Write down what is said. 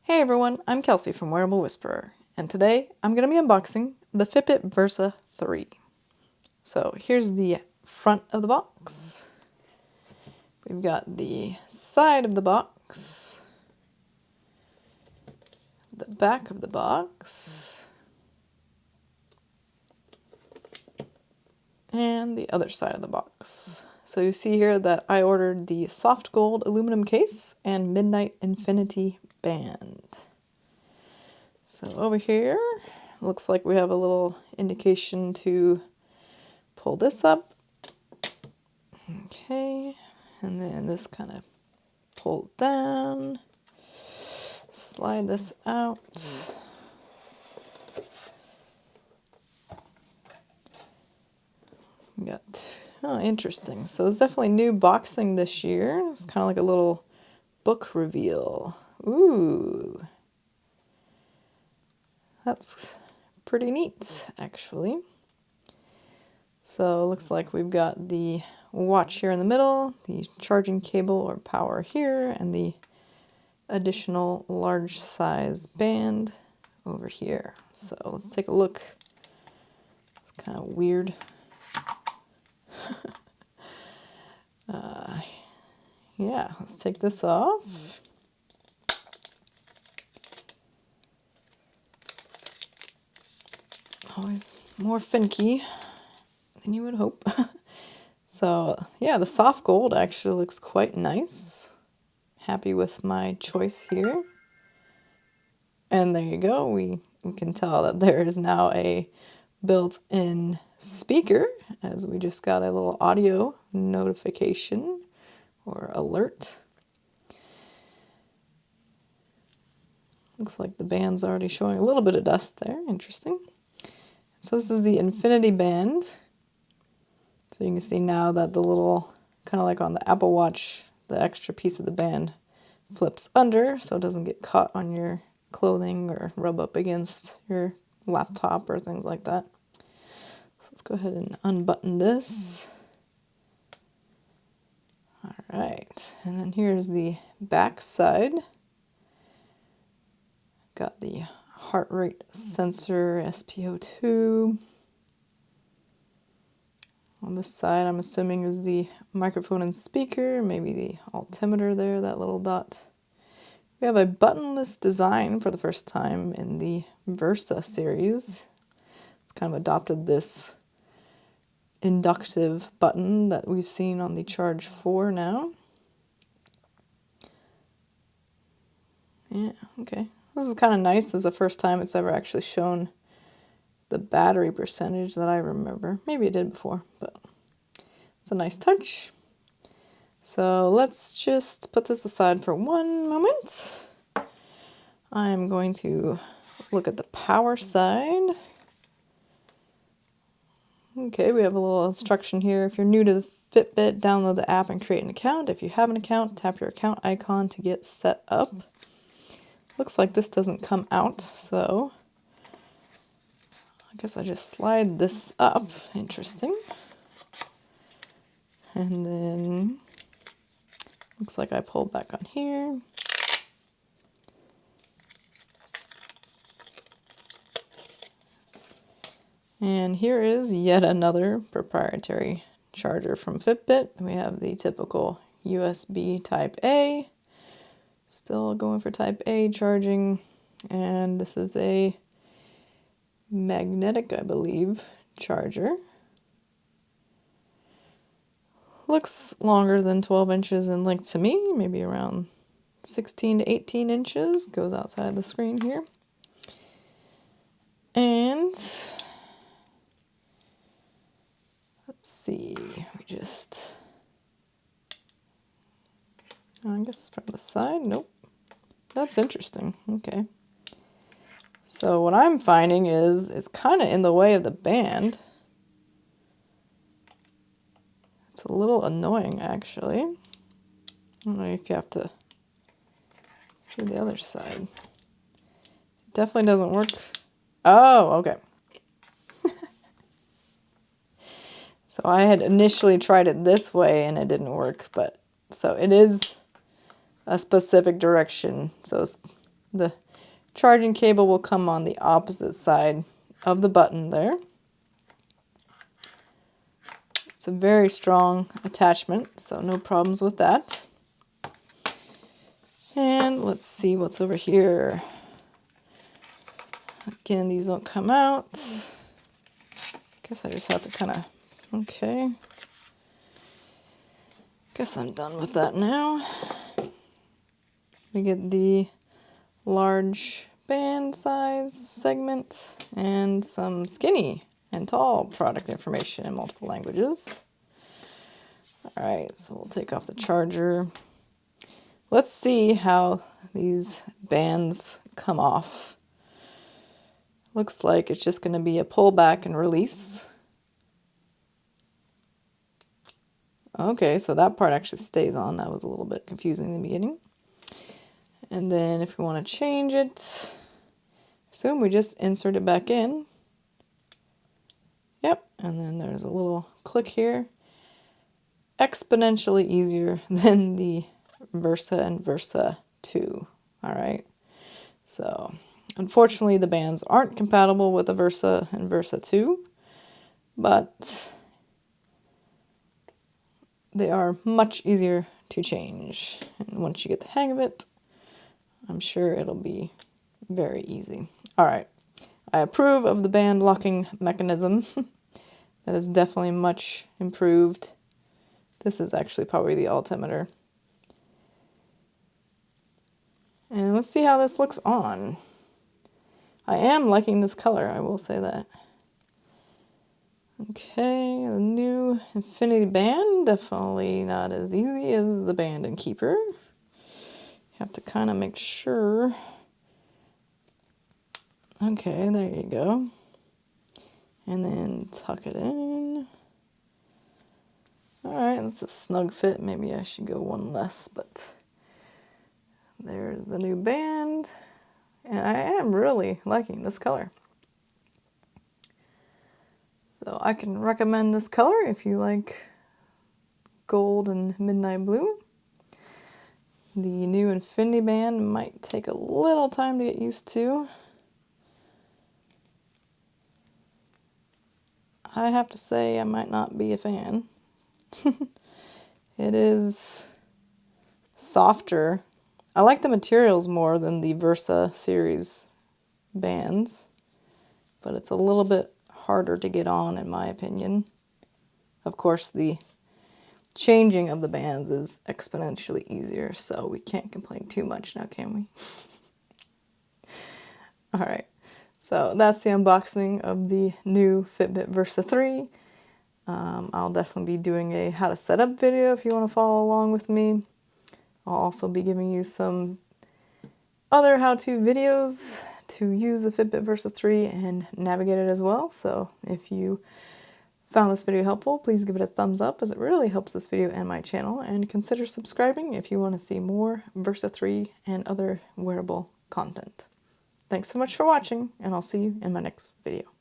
Hey everyone, I'm Kelsey from Wearable Whisperer, and today I'm going to be unboxing the Fitbit Versa 3. So here's the front of the box. We've got the side of the box, the back of the box, and the other side of the box. So you see here that I ordered the soft gold aluminum case and Midnight Infinity band. So over here, looks like we have a little indication to pull this up. Okay, and then this kind of pulled down. Slide this out. We got, oh, interesting. So it's definitely new boxing this year. It's kind of like a little book reveal. Ooh. That's pretty neat, actually. So it looks like we've got the watch here in the middle, the charging cable or power here, and the additional large size band over here. So let's take a look. It's kind of weird. Yeah, let's take this off. Always more finicky than you would hope. So yeah, the soft gold actually looks quite nice. Happy with my choice here. And there you go, we can tell that there is now a built-in speaker, as we just got a little audio notification or alert. Looks like the band's already showing a little bit of dust there. Interesting. So this is the Infinity band. So you can see now that the little, kind of like on the Apple Watch, the extra piece of the band flips under so it doesn't get caught on your clothing or rub up against your laptop or things like that. So let's go ahead and unbutton this. All right, and then here's the back side. Got the heart rate sensor, SpO2. On this side, I'm assuming is the microphone and speaker, maybe the altimeter there, that little dot. We have a buttonless design for the first time in the Versa series. It's kind of adopted this inductive button that we've seen on the Charge 4 now. Yeah, okay. This is kind of nice. This is the first time it's ever actually shown the battery percentage that I remember. Maybe it did before, but it's a nice touch. So let's just put this aside for one moment. I'm going to look at the power side. Okay, we have a little instruction here. If you're new to the Fitbit, download the app and create an account. If you have an account, tap your account icon to get set up. Looks like this doesn't come out, so I guess I just slide this up. Interesting. And then looks like I pull back on here. And here is yet another proprietary charger from Fitbit. We have the typical USB Type A. Still going for Type A charging. And this is a magnetic, I believe, charger. Looks longer than 12 inches in length to me, maybe around 16 to 18 inches. Goes outside the screen here. And let's see, I guess from the side, nope. That's interesting, okay. So what I'm finding is it's kind of in the way of the band. It's a little annoying, actually. I don't know if you have to see the other side. It definitely doesn't work. Oh, okay. So I had initially tried it this way and it didn't work, but so it is a specific direction. So it's the charging cable will come on the opposite side of the button there. It's a very strong attachment, so no problems with that. And let's see what's over here. Again, these don't come out. Guess I just have to kind of, okay. Guess I'm done with that now. We get the large band size segment and some skinny and tall product information in multiple languages. Alright, so we'll take off the charger. Let's see how these bands come off. Looks like it's just going to be a pull back and release. Okay, so that part actually stays on. That was a little bit confusing in the beginning. And then if we want to change it, assume we just insert it back in. Yep, and then there's a little click here. Exponentially easier than the Versa and Versa 2. Alright, so unfortunately the bands aren't compatible with the Versa and Versa 2, but they are much easier to change. And once you get the hang of it, I'm sure it'll be very easy. Alright, I approve of the band locking mechanism. That is definitely much improved. This is actually probably the altimeter. And let's see how this looks on. I am liking this color, I will say that. Okay, the new Infinity Band, definitely not as easy as the Band and Keeper. You have to kind of make sure. Okay, there you go. And then tuck it in. Alright, that's a snug fit. Maybe I should go one less, but there's the new band. And I am really liking this color. So I can recommend this color if you like gold and midnight blue. The new Infinity Band might take a little time to get used to. I have to say I might not be a fan. It is softer. I like the materials more than the Versa series bands, but it's a little bit harder to get on in my opinion. Of course, the changing of the bands is exponentially easier, so we can't complain too much now, can we? Alright, so that's the unboxing of the new Fitbit Versa 3. I'll definitely be doing a how to set up video if you want to follow along with me. I'll also be giving you some other how-to videos to use the Fitbit Versa 3 and navigate it as well. So if you found this video helpful, please give it a thumbs up as it really helps this video and my channel, and consider subscribing if you want to see more Versa 3 and other wearable content. Thanks so much for watching, and I'll see you in my next video.